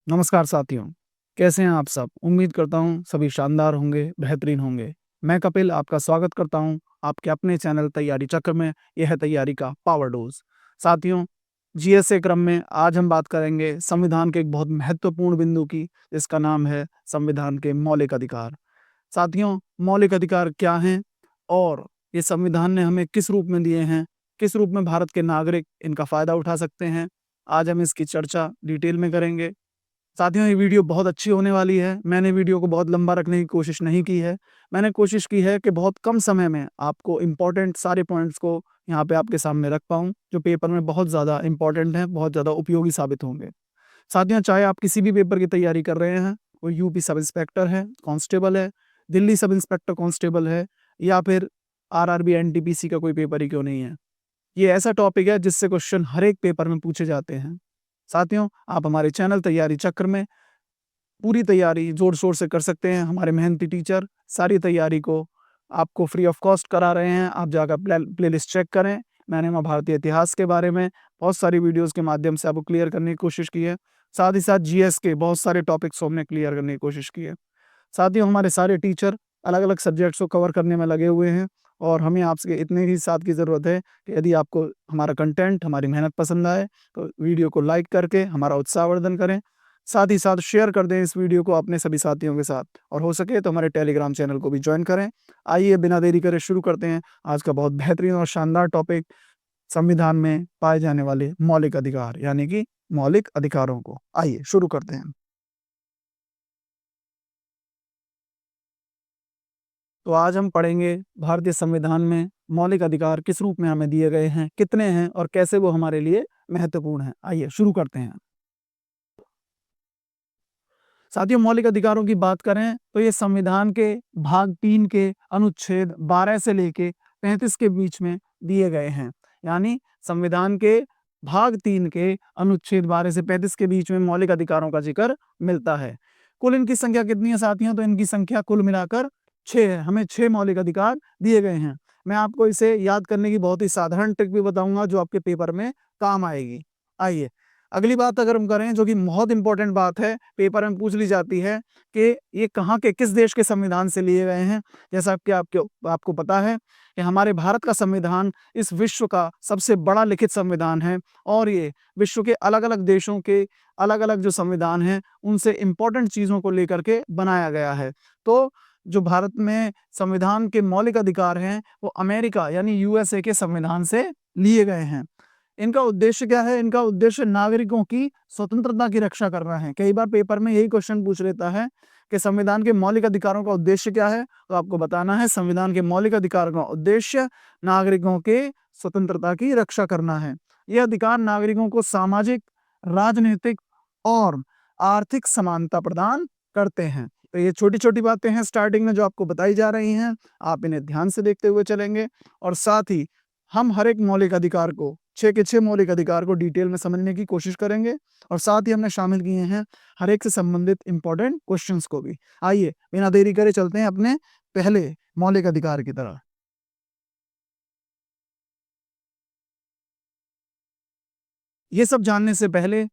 नमस्कार साथियों, कैसे हैं आप सब? उम्मीद करता हूँ सभी शानदार होंगे, बेहतरीन होंगे। मैं कपिल आपका स्वागत करता हूँ आपके अपने चैनल तैयारी चक्र में। यह है तैयारी का पावर डोज़। साथियों, जीएस क्रम में आज हम बात करेंगे संविधान के एक बहुत महत्वपूर्ण बिंदु की, जिसका नाम है संविधान के मौलिक अधिकार। साथियों, मौलिक अधिकार क्या हैं और ये संविधान ने हमें किस रूप में दिए हैं? किस रूप में भारत के नागरिक इनका फ़ायदा उठा सकते हैं? आज हम इसकी चर्चा डिटेल में करेंगे। साथियों, ये वीडियो बहुत अच्छी होने वाली है। मैंने वीडियो को बहुत लंबा रखने की कोशिश नहीं की है। मैंने कोशिश की है कि बहुत कम समय में आपको इम्पोर्टेंट सारे पॉइंट्स को यहाँ पे आपके सामने रख पाऊँ, जो पेपर में बहुत ज़्यादा इम्पोर्टेंट हैं, बहुत ज़्यादा उपयोगी साबित होंगे। साथियों, चाहे आप किसी भी पेपर की तैयारी कर रहे हैं, कोई यूपी सब इंस्पेक्टर है, कांस्टेबल है, दिल्ली सब इंस्पेक्टर कांस्टेबल है या फिर आरआरबी एनटीपीसी का कोई पेपर ही क्यों नहीं है। ये ऐसा टॉपिक है जिससे क्वेश्चन हर एक पेपर में पूछे जाते हैं। साथियों, आप हमारे चैनल तैयारी चक्र में पूरी तैयारी ज़ोर-शोर से कर सकते हैं। हमारे मेहनती टीचर सारी तैयारी को आपको फ्री ऑफ कॉस्ट करा रहे हैं। आप जाकर प्लेलिस्ट चेक करें। मैंने वहाँ भारतीय इतिहास के बारे में बहुत सारी वीडियोज़ के माध्यम से आपको क्लियर करने की कोशिश की है। साथ ही साथ जीएस के बहुत सारे टॉपिक्स को हमने क्लियर करने की कोशिश की है। साथियों, हमारे सारे टीचर अलग-अलग सब्जेक्ट्स को कवर करने में लगे हुए हैं और हमें आपसे इतने ही साथ की ज़रूरत है कि यदि आपको हमारा कंटेंट, हमारी मेहनत पसंद आए, तो वीडियो को लाइक करके हमारा उत्साहवर्धन करें। साथ ही साथ शेयर कर दें इस वीडियो को अपने सभी साथियों के साथ और हो सके तो हमारे टेलीग्राम चैनल को भी जॉइन करें। आइए बिना देरी करे शुरू करते हैं आज का बहुत बेहतरीन और शानदार टॉपिक, संविधान में पाए जाने वाले मौलिक अधिकार यानी कि मौलिक अधिकारों को। आइए शुरू करते हैं। तो आज हम पढ़ेंगे भारतीय संविधान में मौलिक अधिकार किस रूप में हमें दिए गए हैं, कितने हैं और कैसे वो हमारे लिए महत्वपूर्ण हैं। आइए शुरू करते हैं। साथियों, मौलिक अधिकारों की बात करें तो ये संविधान के भाग 3 के अनुच्छेद 12 से लेके 35 के बीच में दिए गए हैं। यानी संविधान के भाग 3 के अनुच्छेद 12 से 35 के बीच में मौलिक अधिकारों का जिक्र मिलता है। कुल इनकी संख्या कितनी है साथियों? तो इनकी संख्या कुल मिलाकर 6 है। हमें 6 मौलिक अधिकार दिए गए हैं। मैं आपको इसे याद करने की बहुत ही साधारण ट्रिक भी बताऊँगा जो आपके पेपर में काम आएगी। आइए, अगली बात अगर हम करें जो कि बहुत इंपॉर्टेंट बात है, पेपर में पूछ ली जाती है कि ये कहाँ के किस देश के संविधान से लिए गए हैं। जैसा कि आपको पता है कि हमारे भारत का संविधान इस विश्व का सबसे बड़ा लिखित संविधान है और ये विश्व के अलग-अलग देशों के अलग-अलग जो संविधान हैं, उनसे इम्पोर्टेंट चीज़ों को लेकर के बनाया गया है। तो जो भारत में संविधान के मौलिक अधिकार हैं, वो अमेरिका यानी यूएसए के संविधान से लिए गए हैं। इनका उद्देश्य क्या है? इनका उद्देश्य नागरिकों की स्वतंत्रता की रक्षा करना है। कई बार पेपर में यही क्वेश्चन पूछ लेता है कि संविधान के मौलिक अधिकारों का उद्देश्य क्या है? तो आपको बताना है संविधान के मौलिक अधिकारों का उद्देश्य नागरिकों के स्वतंत्रता की रक्षा करना है। ये अधिकार नागरिकों को सामाजिक, राजनीतिक और आर्थिक समानता प्रदान करते हैं। तो ये छोटी-छोटी बातें हैं स्टार्टिंग में जो आपको बताई जा रही हैं, आप इन्हें ध्यान से देखते हुए चलेंगे और साथ ही हम हर एक मौलिक अधिकार को 6 के 6 मौलिक अधिकार को डिटेल में समझने की कोशिश करेंगे और साथ ही हमने शामिल किए हैं हर एक से संबंधित इम्पोर्टेंट क्वेश्चंस को भी। आइए बिना देरी करे चलते हैं अपने पहले मौलिक अधिकार की तरफ। ये सब जानने से पहले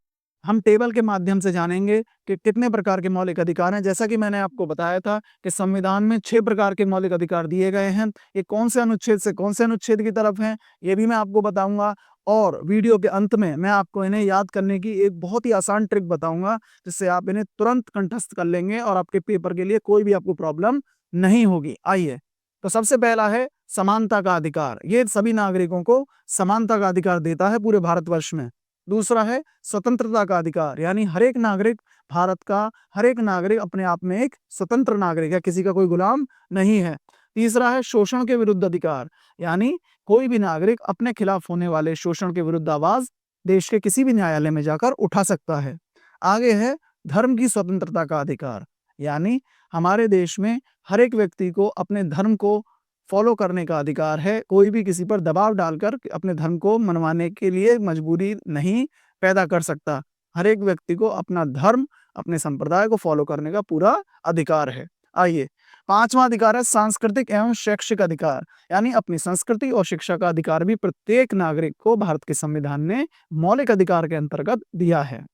हम टेबल के माध्यम से जानेंगे कि कितने प्रकार के मौलिक अधिकार हैं। जैसा कि मैंने आपको बताया था कि संविधान में 6 प्रकार के मौलिक अधिकार दिए गए हैं। ये कौन से अनुच्छेद से कौन से अनुच्छेद की तरफ हैं, ये भी मैं आपको बताऊँगा और वीडियो के अंत में मैं आपको इन्हें याद करने की एक बहुत ही आसान ट्रिक बताऊँगा, जिससे आप इन्हें तुरंत कंठस्थ कर लेंगे और आपके पेपर के लिए कोई भी आपको प्रॉब्लम नहीं होगी। आइए, तो सबसे पहला है समानता का अधिकार। ये सभी नागरिकों को समानता का अधिकार देता है पूरे भारतवर्ष में। दूसरा है स्वतंत्रता का अधिकार, यानी हर एक नागरिक भारत का हर एक नागरिक अपने आप में एक स्वतंत्र नागरिक है, किसी का कोई गुलाम नहीं है। तीसरा है शोषण के विरुद्ध अधिकार, यानी कोई भी नागरिक अपने खिलाफ होने वाले शोषण के विरुद्ध आवाज देश के किसी भी न्यायालय में जाकर उठा सकता है। आगे है धर्म की स्वतंत्रता का अधिकार, यानी हमारे देश में हर एक व्यक्ति को अपने धर्म को फॉलो करने का अधिकार है। कोई भी किसी पर दबाव डालकर अपने धर्म को मनवाने के लिए मजबूरी नहीं पैदा कर सकता। हर एक व्यक्ति को अपना धर्म, अपने संप्रदाय को फॉलो करने का पूरा अधिकार है। आइए, 5वां अधिकार है सांस्कृतिक एवं शैक्षिक अधिकार, यानी अपनी संस्कृति और शिक्षा का अधिकार भी प्रत्येक नागरिक को भारत के संविधान ने मौलिक अधिकार के अंतर्गत दिया है।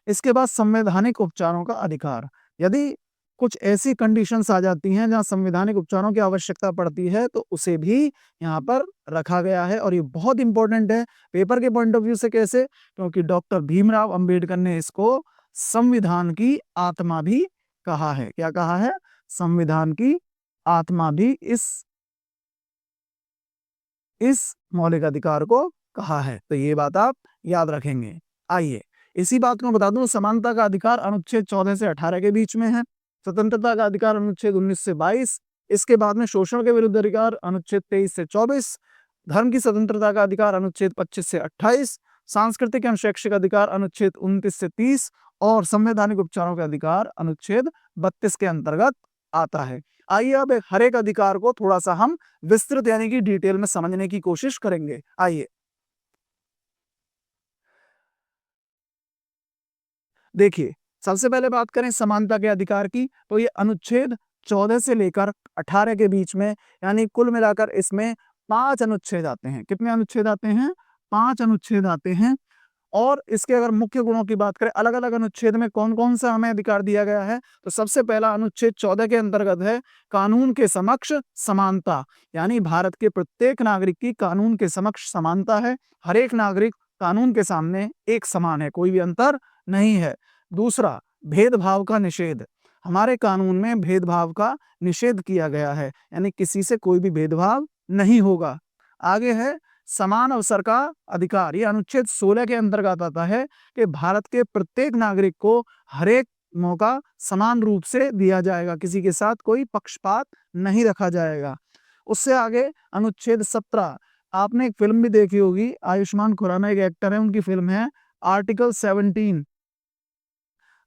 इसके बाद संवैधानिक उपचारों का अधिकार। यदि कुछ ऐसी कंडीशंस आ जाती हैं जहाँ संवैधानिक उपचारों की आवश्यकता पड़ती है तो उसे भी यहाँ पर रखा गया है और ये बहुत इंपॉर्टेंट है पेपर के पॉइंट ऑफ व्यू से। कैसे? क्योंकि डॉक्टर भीमराव अंबेडकर ने इसको संविधान की आत्मा भी कहा है। क्या कहा है? संविधान की आत्मा भी इस मौलिक अधिकार को कहा है। तो ये बात आप याद रखेंगे। आइए इसी बात को बता दूं, समानता का अधिकार अनुच्छेद 14 से 18 के बीच में है। स्वतंत्रता का अधिकार अनुच्छेद 19 से 22। इसके बाद में शोषण के विरुद्ध अधिकार अनुच्छेद 23 से 24। धर्म की स्वतंत्रता का अधिकार अनुच्छेद 25 से 28। सांस्कृतिक एवं शैक्षिक अधिकार अनुच्छेद 29 से 30 और संवैधानिक उपचारों का अधिकार अनुच्छेद 32 के अंतर्गत आता है। आइए अब हर एक अधिकार को थोड़ा सा हम विस्तृत यानी कि डिटेल में समझने की कोशिश करेंगे। आइए देखिए, सबसे पहले बात करें समानता के अधिकार की, तो ये अनुच्छेद 14 से लेकर 18 के बीच में, यानी कुल मिलाकर इसमें 5 अनुच्छेद आते हैं। कितने अनुच्छेद आते हैं? 5 अनुच्छेद आते हैं। और इसके अगर मुख्य गुणों की बात करें, अलग-अलग अनुच्छेद में कौन-कौन सा हमें अधिकार दिया गया है, तो सबसे पहला अनुच्छेद 14 के अंतर्गत है कानून के समक्ष समानता, यानी भारत के प्रत्येक नागरिक की कानून के समक्ष समानता है। हर एक नागरिक कानून के सामने एक समान है, कोई भी अंतर नहीं है। दूसरा, भेदभाव का निषेध। हमारे कानून में भेदभाव का निषेध किया गया है, यानी किसी से कोई भी भेदभाव नहीं होगा। आगे है समान अवसर का अधिकार। ये अनुच्छेद 16 के अंतर्गत आता है कि भारत के प्रत्येक नागरिक को हर एक मौका समान रूप से दिया जाएगा, किसी के साथ कोई पक्षपात नहीं रखा जाएगा। उससे आगे अनुच्छेद 17, आपने एक फिल्म भी देखी होगी, आयुष्मान खुराना एक एक्टर है, उनकी फिल्म है आर्टिकल 17।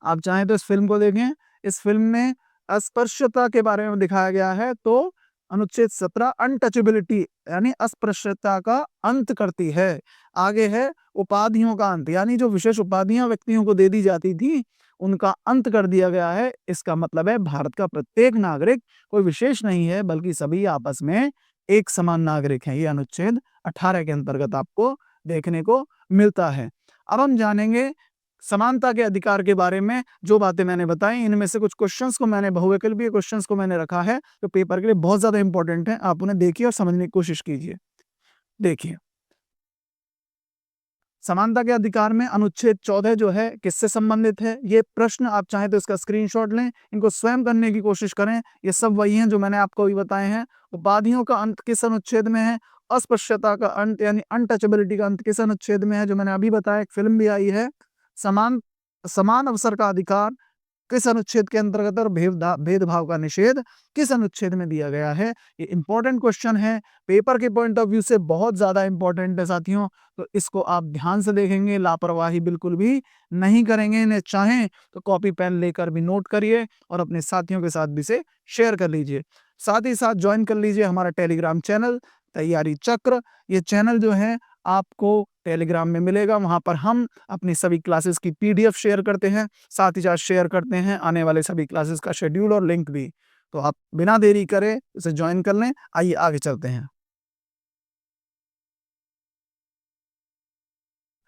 आप चाहें तो इस फिल्म को देखें। इस फिल्म में अस्पृश्यता के बारे में दिखाया गया है। तो अनुच्छेद 17 अनटचेबिलिटी यानी अस्पृश्यता का अंत करती है। आगे है उपाधियों का अंत, यानी जो विशेष उपाधियां व्यक्तियों को दे दी जाती थी उनका अंत कर दिया गया है। इसका मतलब है भारत का प्रत्येक नागरिक कोई विशेष नहीं है, बल्कि सभी आपस में एक समान नागरिक हैं। ये अनुच्छेद 18 के अंतर्गत आपको देखने को मिलता है। अब हम जानेंगे समानता के अधिकार के बारे में। जो बातें मैंने बताई इनमें से कुछ क्वेश्चंस को मैंने बहुविकल्पीय क्वेश्चंस को मैंने रखा है जो पेपर के लिए बहुत ज्यादा इंपॉर्टेंट है। आप उन्हें देखिए और समझने की कोशिश कीजिए। देखिए, समानता के अधिकार में अनुच्छेद 14 जो है किससे संबंधित है? ये प्रश्न आप चाहें तो इसका स्क्रीनशॉट लें, इनको स्वयं करने की कोशिश करें। ये सब वही हैं जो मैंने आपको अभी बताए हैं। उपाधियों का अंत किस अनुच्छेद में है? अस्पृश्यता का अंत यानी अनटचेबिलिटी का अंत किस अनुच्छेद में है? जो मैंने अभी बताया, एक फिल्म भी आई है। समान समान अवसर का अधिकार किस अनुच्छेद के अंतर्गत और भेदभाव का निषेध किस अनुच्छेद में दिया गया है? ये इंपॉर्टेंट क्वेश्चन है, पेपर के पॉइंट ऑफ व्यू से बहुत ज्यादा इंपॉर्टेंट है साथियों। तो इसको आप ध्यान से देखेंगे, लापरवाही बिल्कुल भी नहीं करेंगे। इन्हें चाहें तो कॉपी पेन लेकर भी नोट करिए और अपने साथियों के साथ भी इसे शेयर कर लीजिए। साथ ही साथ ज्वाइन कर लीजिए हमारा टेलीग्राम चैनल तैयारी चक्र। ये चैनल जो है आपको टेलीग्राम में मिलेगा। वहां पर हम अपनी सभी क्लासेस की पीडीएफ शेयर करते हैं, साथ ही साथ शेयर करते हैं आने वाले सभी क्लासेस का शेड्यूल और लिंक भी। तो आप बिना देरी करे इसे ज्वाइन कर लें। आइए आगे चलते हैं।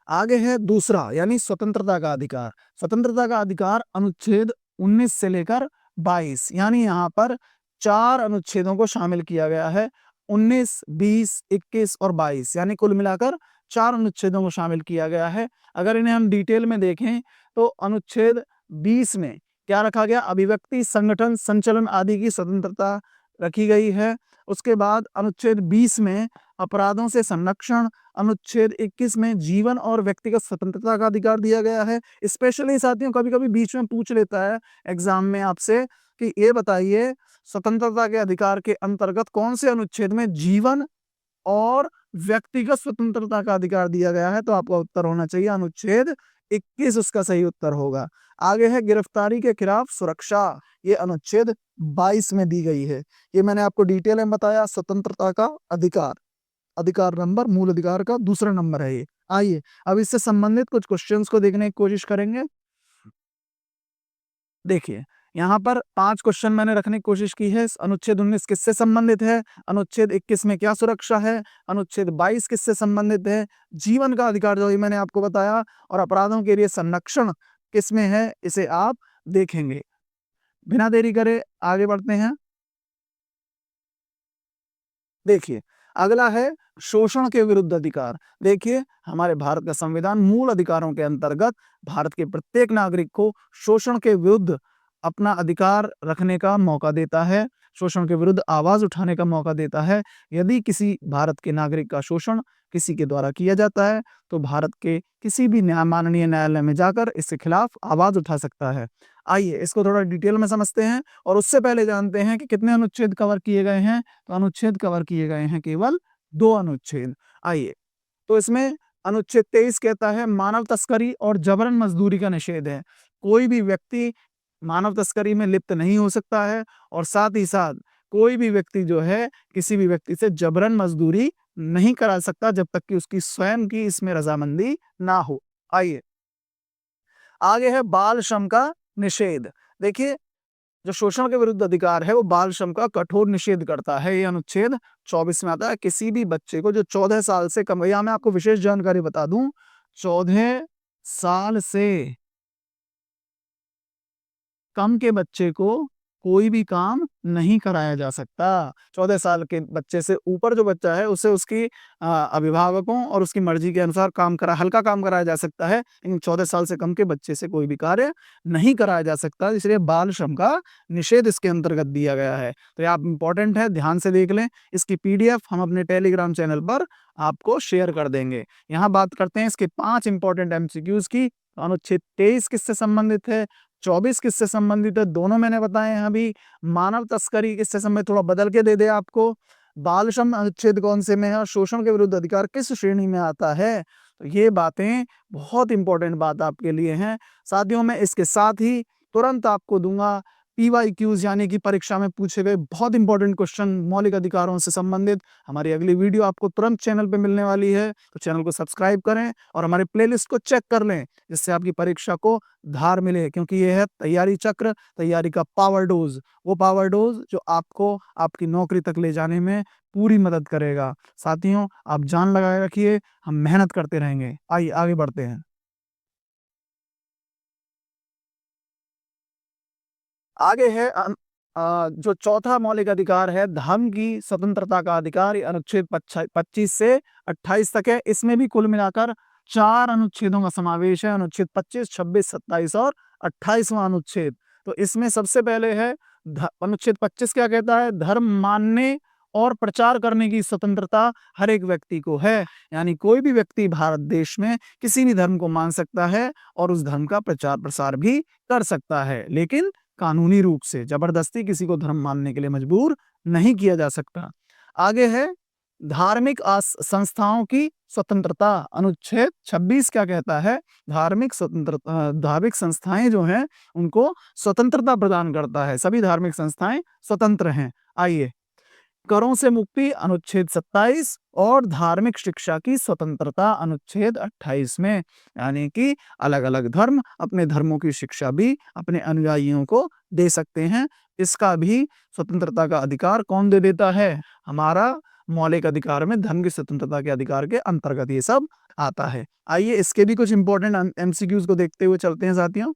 आगे है दूसरा यानी स्वतंत्रता का अधिकार। स्वतंत्रता का अधिकार अनुच्छेद 19 से लेकर 22, यानी यहाँ पर 4 अनुच्छेदों को शामिल किया गया है। 19, 20, 21 और 22, यानी कुल मिलाकर 4 अनुच्छेदों को शामिल किया गया है। अगर इन्हें हम डिटेल में देखें तो अनुच्छेद 20 में क्या रखा गया? अभिव्यक्ति, संगठन, संचलन आदि की स्वतंत्रता रखी गई है। उसके बाद अनुच्छेद 20 में अपराधों से संरक्षण, अनुच्छेद 21 में जीवन और व्यक्तिगत स्वतंत्रता का अधिकार दिया गया है। स्पेशली साथियों कभी-कभी बीच में पूछ लेता है एग्जाम में आपसे कि ये बताइए स्वतंत्रता के अधिकार के अंतर्गत कौन से अनुच्छेद में जीवन और व्यक्तिगत स्वतंत्रता का अधिकार दिया गया है? तो आपका उत्तर होना चाहिए अनुच्छेद 21, उसका सही उत्तर होगा। आगे है गिरफ्तारी के खिलाफ सुरक्षा। ये अनुच्छेद 22 में दी गई है। ये मैंने आपको डिटेल में बताया। स्वतंत्रता का अधिकार, अधिकार नंबर, मूल अधिकार का दूसरा नंबर है ये। आइए अब इससे संबंधित कुछ क्वेश्चंस को देखने की कोशिश करेंगे। देखिए, यहाँ पर 5 क्वेश्चन मैंने रखने की कोशिश की है। अनुच्छेद 19 किससे संबंधित है? अनुच्छेद 21 में क्या सुरक्षा है? अनुच्छेद 22 किससे संबंधित है? जीवन का अधिकार जो ही मैंने आपको बताया, और अपराधों के लिए संरक्षण किसमें है इसे आप देखेंगे। बिना देरी करे आगे बढ़ते हैं। देखिए, अगला है शोषण के विरुद्ध अधिकार। देखिए, हमारे भारत का संविधान मूल अधिकारों के अंतर्गत भारत के प्रत्येक नागरिक को शोषण के विरुद्ध अपना अधिकार रखने का मौका देता है, शोषण के विरुद्ध आवाज उठाने का मौका देता है। यदि किसी भारत के नागरिक का शोषण किसी के द्वारा किया जाता है, तो भारत के किसी भी माननीय न्यायालय में जाकर इसके खिलाफ आवाज उठा सकता है। आइए इसको थोड़ा डिटेल में समझते हैं और उससे पहले जानते हैं कि कितने अनुच्छेद कवर किए गए हैं। तो अनुच्छेद कवर किए गए हैं केवल 2 अनुच्छेद। आइए, तो इसमें अनुच्छेद 23 कहता है मानव तस्करी और जबरन मजदूरी का निषेध है। कोई भी व्यक्ति मानव तस्करी में लिप्त नहीं हो सकता है और साथ ही साथ कोई भी व्यक्ति जो है किसी भी व्यक्ति से जबरन मजदूरी नहीं करा सकता जब तक कि उसकी स्वयं की इसमें रजामंदी ना हो। आइए, आगे है बाल श्रम का निषेध। देखिए, जो शोषण के विरुद्ध अधिकार है वो बाल श्रम का कठोर निषेध करता है। ये अनुच्छेद 24 में आता है। किसी भी बच्चे को जो 14 साल से कम, यहाँ मैं आपको विशेष जानकारी बता दूं, 14 साल से कम के बच्चे को कोई भी काम नहीं कराया जा सकता। 14 साल के बच्चे से ऊपर जो बच्चा है उसे उसकी अभिभावकों और उसकी मर्जी के अनुसार हल्का काम कराया जा सकता है, लेकिन 14 साल से कम के बच्चे से कोई भी कार्य नहीं कराया जा सकता। इसलिए बाल श्रम का निषेध इसके अंतर्गत दिया गया है। तो ये आप इम्पोर्टेंट है, ध्यान से देख लें। इसकी पीडीएफ हम अपने टेलीग्राम चैनल पर आपको शेयर कर देंगे। यहाँ बात करते हैं इसके 5 इंपॉर्टेंट एमसीक्यूज की। अनुच्छेद 23 किससे संबंधित है, 24 किससे संबंधित है, दोनों मैंने बताए हैं अभी। मानव तस्करी किससे संबंधित, थोड़ा बदल के दे दे आपको। बाल श्रम अनुच्छेद कौन से में है और शोषण के विरुद्ध अधिकार किस श्रेणी में आता है। तो ये बातें बहुत इंपॉर्टेंट बात आपके लिए हैं साथियों। मैं इसके साथ ही तुरंत आपको दूंगा पीवाईक्यूज यानी कि परीक्षा में पूछे गए बहुत इंपॉर्टेंट क्वेश्चन मौलिक अधिकारों से संबंधित। हमारी अगली वीडियो आपको तुरंत चैनल पे मिलने वाली है, तो चैनल को सब्सक्राइब करें और हमारे प्लेलिस्ट को चेक कर लें, जिससे आपकी परीक्षा को धार मिले। क्योंकि ये है तैयारी चक्र, तैयारी का पावर डोज, वो पावर डोज जो आपको आपकी नौकरी तक ले जाने में पूरी मदद करेगा। साथियों, आप जान लगाए रखिए, हम मेहनत करते रहेंगे। आइए आगे बढ़ते हैं। आगे है जो चौथा मौलिक अधिकार है धर्म की स्वतंत्रता का अधिकार। ये अनुच्छेद 25 से 28 तक है। इसमें भी कुल मिलाकर 4 अनुच्छेदों का समावेश है। अनुच्छेद 25, 26, 27 और 28वां अनुच्छेद। तो इसमें सबसे पहले है अनुच्छेद 25 क्या कहता है, धर्म मानने और प्रचार करने की स्वतंत्रता हर एक व्यक्ति को है। यानी कोई भी व्यक्ति भारत देश में किसी भी धर्म को मान सकता है और उस धर्म का प्रचार प्रसार भी कर सकता है, लेकिन कानूनी रूप से। जबरदस्ती किसी को धर्म मानने के लिए मजबूर नहीं किया जा सकता। आगे है धार्मिक संस्थाओं की स्वतंत्रता। अनुच्छेद 26 क्या कहता है, धार्मिक स्वतंत्रता, धार्मिक संस्थाएं जो हैं उनको स्वतंत्रता प्रदान करता है। सभी धार्मिक संस्थाएं स्वतंत्र हैं। आइए, करों से मुक्ति अनुच्छेद 27 और धार्मिक शिक्षा की स्वतंत्रता अनुच्छेद 28 में। यानी कि अलग अलग धर्म अपने धर्मों की शिक्षा भी अपने अनुयायियों को दे सकते हैं। इसका भी स्वतंत्रता का अधिकार कौन दे देता है, हमारा मौलिक अधिकार में धर्म की स्वतंत्रता के अधिकार के अंतर्गत ये सब आता है। आइए इसके भी कुछ इंपॉर्टेंट एमसीक्यूज को देखते हुए चलते हैं साथियों।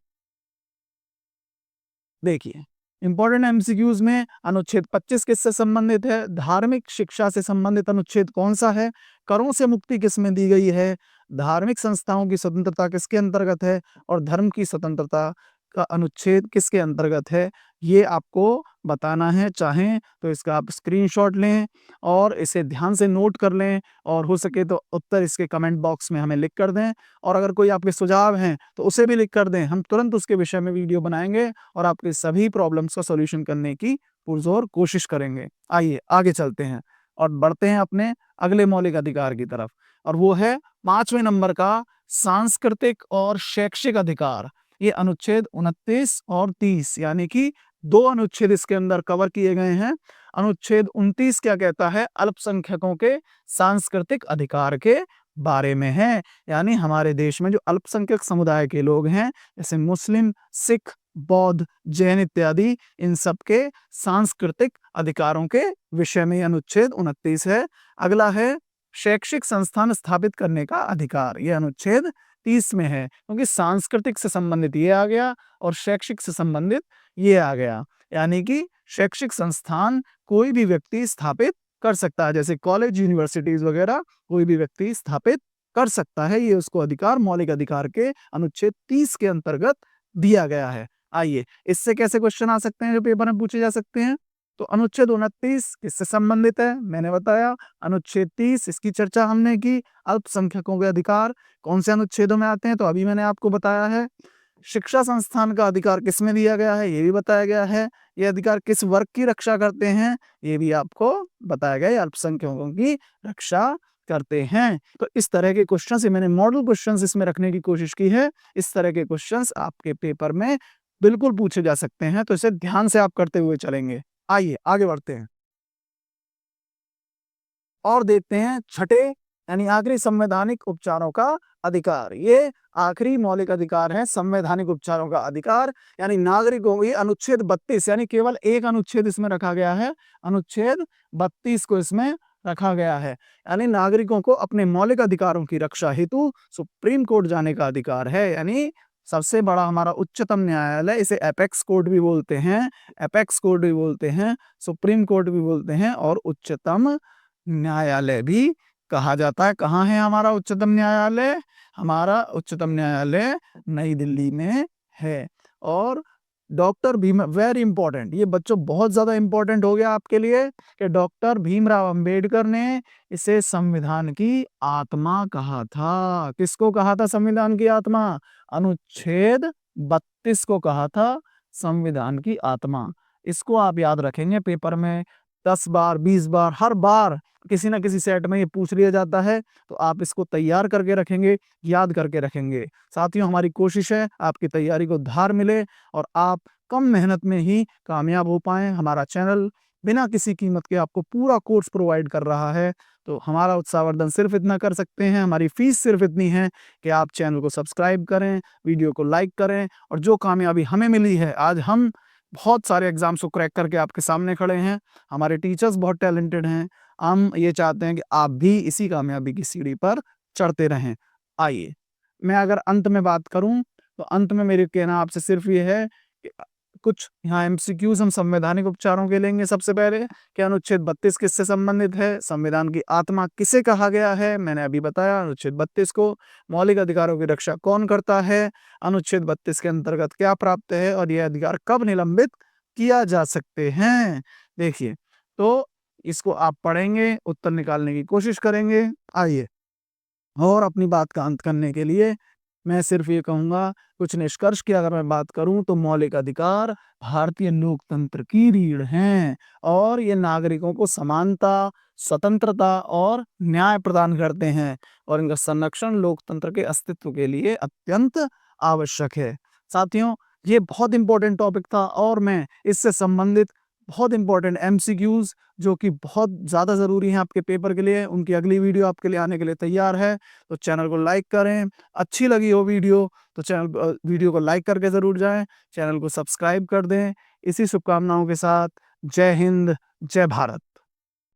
देखिए, इंपॉर्टेंट एमसीक्यूज में अनुच्छेद 25 किससे संबंधित है, धार्मिक शिक्षा से संबंधित अनुच्छेद कौन सा है, करों से मुक्ति किसमें दी गई है, धार्मिक संस्थाओं की स्वतंत्रता किसके अंतर्गत है और धर्म की स्वतंत्रता का अनुच्छेद किसके अंतर्गत है, ये आपको बताना है। चाहें तो इसका आप स्क्रीनशॉट लें और इसे ध्यान से नोट कर लें और हो सके तो उत्तर इसके कमेंट बॉक्स में हमें लिख कर दें। और अगर कोई आपके सुझाव हैं तो उसे भी लिख कर दें, हम तुरंत उसके विषय में वीडियो बनाएंगे और आपके सभी प्रॉब्लम्स का सॉल्यूशन करने की पुरजोर कोशिश करेंगे। आइए आगे चलते हैं और बढ़ते हैं अपने अगले मौलिक अधिकार की तरफ, और वो है 5वें नंबर का सांस्कृतिक और शैक्षिक अधिकार। ये अनुच्छेद 29 और 30 यानी कि 2 अनुच्छेद इसके अंदर कवर किए गए हैं। अनुच्छेद 29 क्या कहता है, अल्पसंख्यकों के सांस्कृतिक अधिकार के बारे में है। यानी हमारे देश में जो अल्पसंख्यक समुदाय के लोग हैं, जैसे मुस्लिम, सिख, बौद्ध, जैन इत्यादि, इन सब के सांस्कृतिक अधिकारों के विषय में अनुच्छेद 29 है। अगला है शैक्षिक संस्थान स्थापित करने का अधिकार। यह अनुच्छेद 30 में है, क्योंकि सांस्कृतिक से संबंधित ये आ गया और शैक्षिक से संबंधित ये आ गया। यानी कि शैक्षिक संस्थान कोई भी व्यक्ति स्थापित कर सकता है, जैसे कॉलेज, यूनिवर्सिटीज़ वगैरह कोई भी व्यक्ति स्थापित कर सकता है। ये उसको अधिकार मौलिक अधिकार के अनुच्छेद 30 के अंतर्गत दिया गया है। आइए, इससे कैसे क्वेश्चन आ सकते हैं जो पेपर में पूछे जा सकते हैं? तो अनुच्छेद 29 किससे संबंधित है? मैंने बताया अनुच्छेद 30, इसकी चर्चा हमने की। अल्पसंख्यकों के अधिकार कौन से अनुच्छेदों में आते हैं? तो अभी मैंने आपको बताया है। शिक्षा संस्थान का अधिकार किसमें दिया गया है? ये भी बताया गया है। ये अधिकार किस वर्ग की रक्षा करते हैं? ये भी आपको बताया गया है, अल्पसंख्यकों की रक्षा करते हैं। तो इस तरह के क्वेश्चंस, ये मैंने मॉडल क्वेश्चंस इसमें रखने की कोशिश की है। इस तरह के क्वेश्चंस आपके पेपर में बिल्कुल पूछे जा सकते हैं, तो इसे ध्यान से आप करते हुए चलेंगे। आइए आगे बढ़ते हैं और देखते हैं छठे यानी आखिरी संवैधानिक उपचारों का अधिकार। ये आखिरी मौलिक अधिकार है, संवैधानिक उपचारों का अधिकार, यानी नागरिकों को, ये अनुच्छेद 32 यानी केवल एक अनुच्छेद इसमें रखा गया है, अनुच्छेद 32 को इसमें रखा गया है। यानी नागरिकों को अपने मौलिक अधिकारों की रक्षा हेतु सुप्रीम कोर्ट जाने का अधिकार है। यानी सबसे बड़ा हमारा उच्चतम न्यायालय, इसे एपेक्स कोर्ट भी बोलते हैं, एपेक्स कोर्ट भी बोलते हैं, सुप्रीम कोर्ट भी बोलते हैं और उच्चतम न्यायालय भी कहा जाता है। कहाँ है हमारा उच्चतम न्यायालय? हमारा उच्चतम न्यायालय नई दिल्ली में है। और डॉक्टर भीम, वेरी इंपॉर्टेंट, ये बच्चों बहुत ज्यादा इंपॉर्टेंट हो गया आपके लिए कि डॉक्टर भीमराव अंबेडकर ने इसे संविधान की आत्मा कहा था। किसको कहा था संविधान की आत्मा? अनुच्छेद 32 को कहा था संविधान की आत्मा। इसको आप याद रखेंगे, पेपर में 10 बार 20 बार हर बार किसी ना किसी सेट में ये पूछ लिया जाता है, तो आप इसको तैयार करके रखेंगे, याद करके रखेंगे। साथियों, हमारी कोशिश है आपकी तैयारी को धार मिले और आप कम मेहनत में ही कामयाब हो पाएं। हमारा चैनल बिना किसी कीमत के आपको पूरा कोर्स प्रोवाइड कर रहा है, तो हमारा उत्साहवर्धन सिर्फ इतना कर सकते हैं, हमारी फीस सिर्फ इतनी है कि आप चैनल को सब्सक्राइब करें, वीडियो को लाइक करें। और जो कामयाबी हमें मिली है, आज हम बहुत सारे एग्जाम्स को क्रैक करके आपके सामने खड़े हैं, हमारे टीचर्स बहुत टैलेंटेड हैं, हम ये चाहते हैं कि आप भी इसी कामयाबी की सीढ़ी पर चढ़ते रहें। आइए, मैं अगर अंत में बात करूं, तो अंत में मेरे कहना आपसे सिर्फ ये है कि कुछ यहाँ एमसीक्यूज हम संवैधानिक उपचारों के लेंगे। सबसे पहले कि अनुच्छेद 32 किससे संबंधित है? संविधान की आत्मा किसे कहा गया है? मैंने अभी बताया अनुच्छेद 32 को। मौलिक अधिकारों की रक्षा कौन करता है? अनुच्छेद 32 के अंतर्गत क्या प्राप्त है और यह अधिकार कब निलंबित किया जा सकते हैं? देखिए, तो इसको आप पढ़ेंगे, उत्तर निकालने की कोशिश करेंगे। आइए, और अपनी बात का अंत करने के लिए मैं सिर्फ ये कहूँगा, कुछ निष्कर्ष की अगर मैं बात करूँ, तो मौलिक अधिकार भारतीय लोकतंत्र की रीढ़ हैं और ये नागरिकों को समानता, स्वतंत्रता और न्याय प्रदान करते हैं और इनका संरक्षण लोकतंत्र के अस्तित्व के लिए अत्यंत आवश्यक है। साथियों, ये बहुत इंपॉर्टेंट टॉपिक था और मैं इससे संबंधित बहुत इंपॉर्टेंट एमसीक्यूज जो कि बहुत ज़्यादा ज़रूरी हैं आपके पेपर के लिए, उनकी अगली वीडियो आपके लिए आने के लिए तैयार है। तो चैनल को लाइक करें, अच्छी लगी हो वीडियो तो वीडियो को लाइक करके ज़रूर जाएं, चैनल को सब्सक्राइब कर दें। इसी शुभकामनाओं के साथ जय हिंद, जय भारत।